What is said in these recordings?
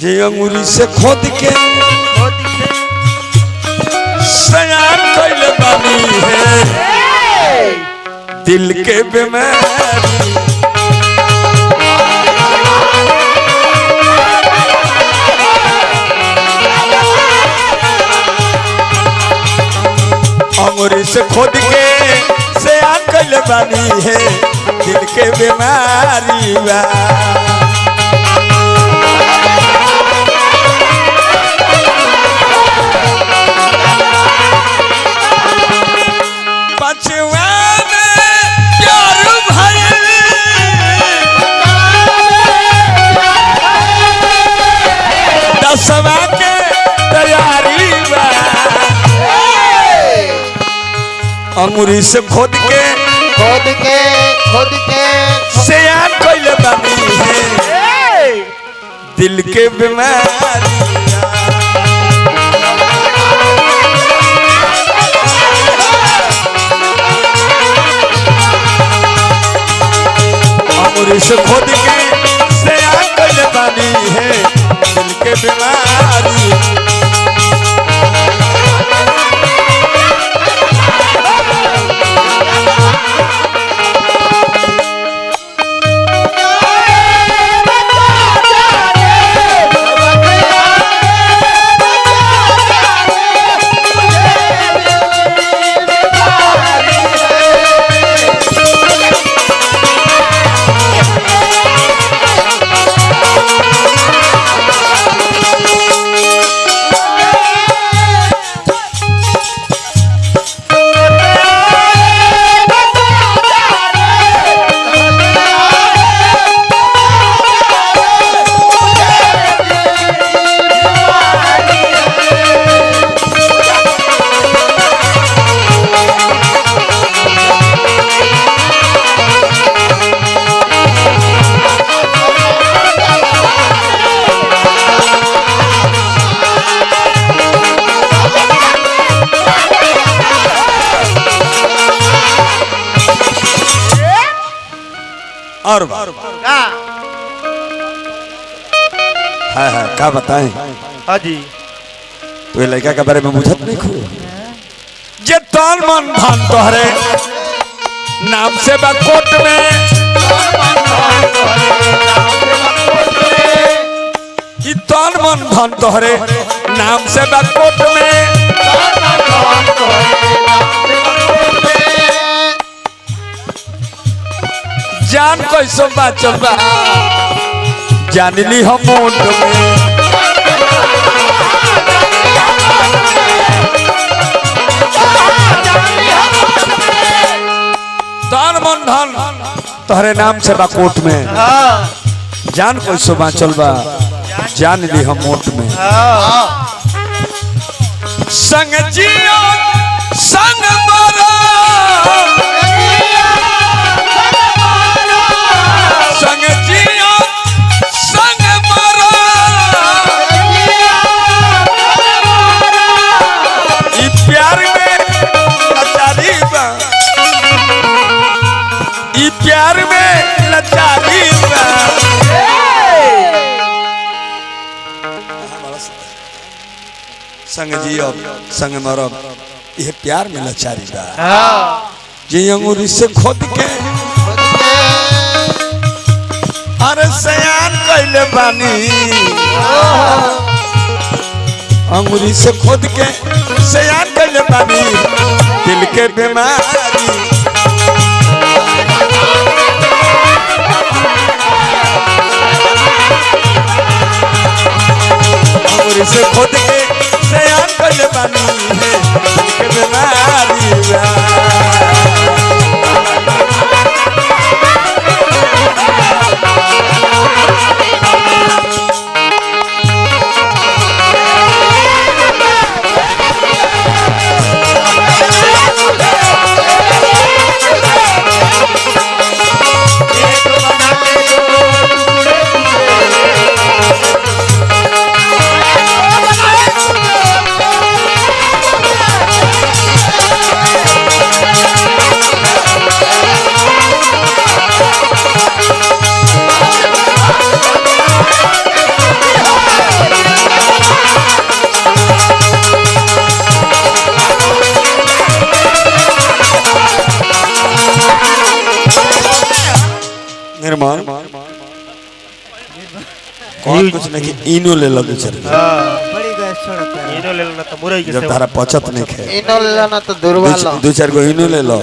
जे अंगुरी से खोद के सयान कैले बानी है दिल के बीमारी। अंगुरी से खोद के सयान कैले बानी है दिल के बीमारी बा। दसवा के तैयारी बा अंगुरी से खोद के सयान कैले बानी है दिल के बीमारी। अंगुरी से खोद के सयान कैले बानी है दिल के बीमारी। और हाँ क्या बताएं। हाँ जी तो लड़का के बारे में बुझत नहीं खो जे तन मन धन तोहरे नाम से बकोट में कि तन मन धन तोहरे नाम से बकोट में जान कैसो बाचल बा जान ली हम मोट में तन मन धन तोहरे नाम से बा कोट में जान कैसो बाचल बा जान ली हम मोट में। संग जियो संग मरो संग जियो संग मरो ई प्यार में लाचारी बा ई प्यार में लाचारी बा। संग जियो संग मरो ये प्यार में लाचारी बा। जे अंगुरी से खोद के अरे सयान कैले बानी अंगुरी से खोद के सयान कैले बानी दिल के बीमारी। अंगुरी से खोद के सयान कैले बानी दिल के बीमारी। कुछ नहीं कि इनो ले लो चल बड़ी गैस छोड़ता है इनो ले लेना तो मुरई के जब तारा पचत नहीं खे इनो ले लेना तो दुर्बल लो दो चार गो इनो ले लो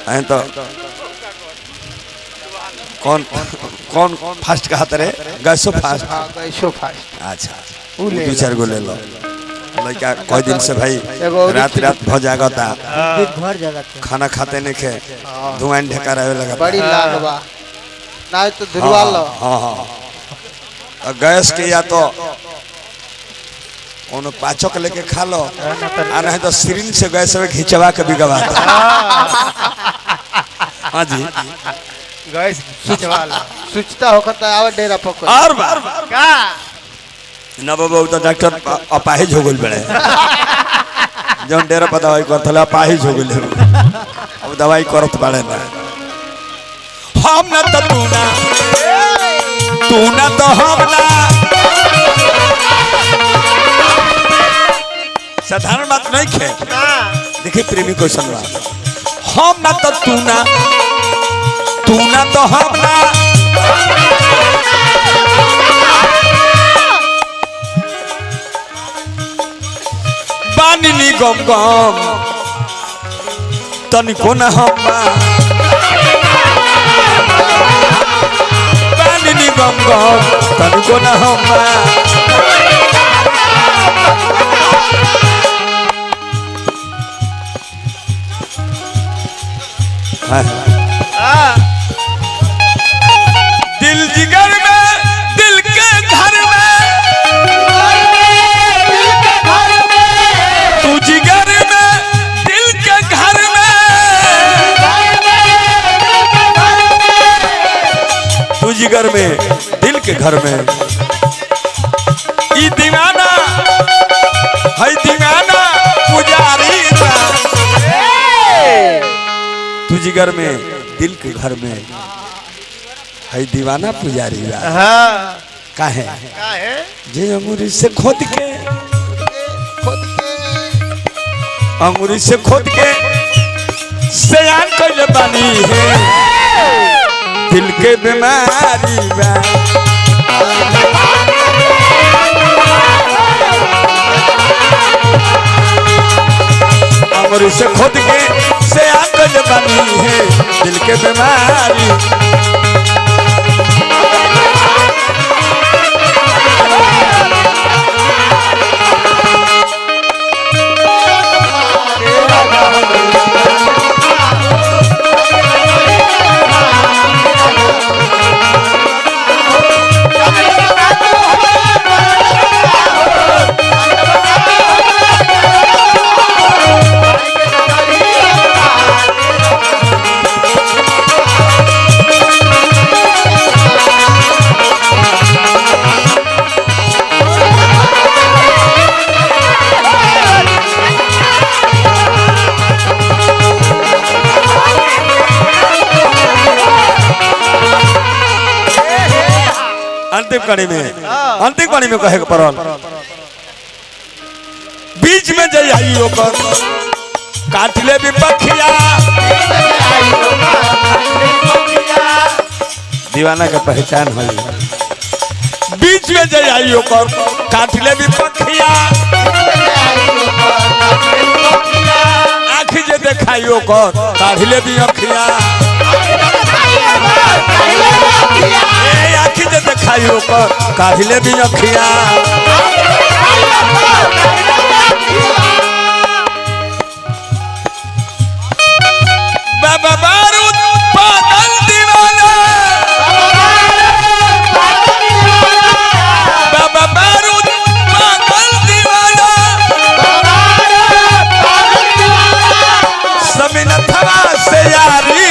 आए तो कौन कौन फास्ट कहा तेरे गैसो फास्ट हां गैसो फास्ट अच्छा दो चार गो ले लो लड़का कोई दिन से भाई रात भ जागता भर जाता खाना खाते नहीं खे धुआं ढका रहे लगा बड़ी लागबा ना तो दुर्बल लो हां हां गैस के या तो कोनो पाचक लेके खा लो आ नहीं तो सिरिंज से गैस में खिंचवा के भी गवा दो हां जी गैस खिंचवा लो सुचता होता आवे डेरा पकड़ और बार का ना बाबू तो डॉक्टर अपाहिज हो गइल बड़े जौन डेरा पर दवाई करथले अपाहिज हो गइल अब दवाई करत बाड़े ना हम ना तो तू ना तो हम ना साधारण बात नहीं खे देखिए प्रेमी क्वेश्चन बा हम ना तो तू ना तो हम ना बानी नी गम गम तनिको ना हम बानी नी गम गम तनिको ना हम दिल जिगर में दिल के घर में तू जिगर में दिल के घर में तू जिगर में दिल के घर में ई दीवाना है दीवाना पुजारी तू जिगर में दिल के घर में है दीवाना पुजारी काहे जे अंगूरी से खोद के सयान कइले बानी है दिल के बीमारी बा अंगूरी से खोद के सयान कइले बानी है दिल के बीमारी अंतिम कड़ी में कहे परल बीच में जई आई ओकर काटले भी पखिया दीवाना के पहचान है बीच में जई आई ओकर काटले भी पखिया आँख जे देखाई ओकर काटले भी अखिया आँख जे देखाई ओकर काटले भी अखिया बाबा बारूद पागल दीवाना बाबा बारूद पागल दीवाना समीन थवा से यारी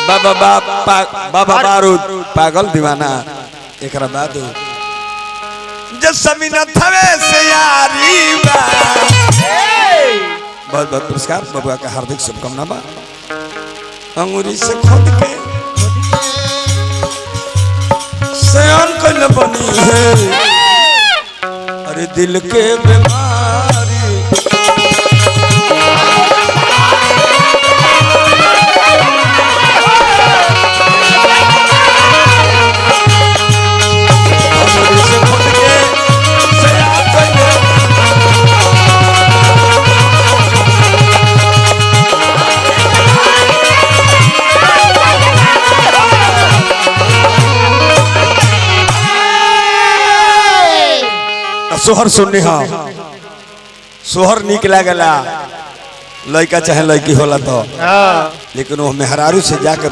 बाबा बारूद पागल दीवाना एकरा बाद जब समीन थवे से यारी बहुत बहुत पुरस्कार बबुआ का हार्दिक शुभकामना बा अंगूरी से खोद के सयान कल बनी है अरे दिल के बीमारी सोहर सुननी हा सोहर निक लागला लड़का चाहे लड़की होला तो हाँ लेकिन वो मेहरारू से जाके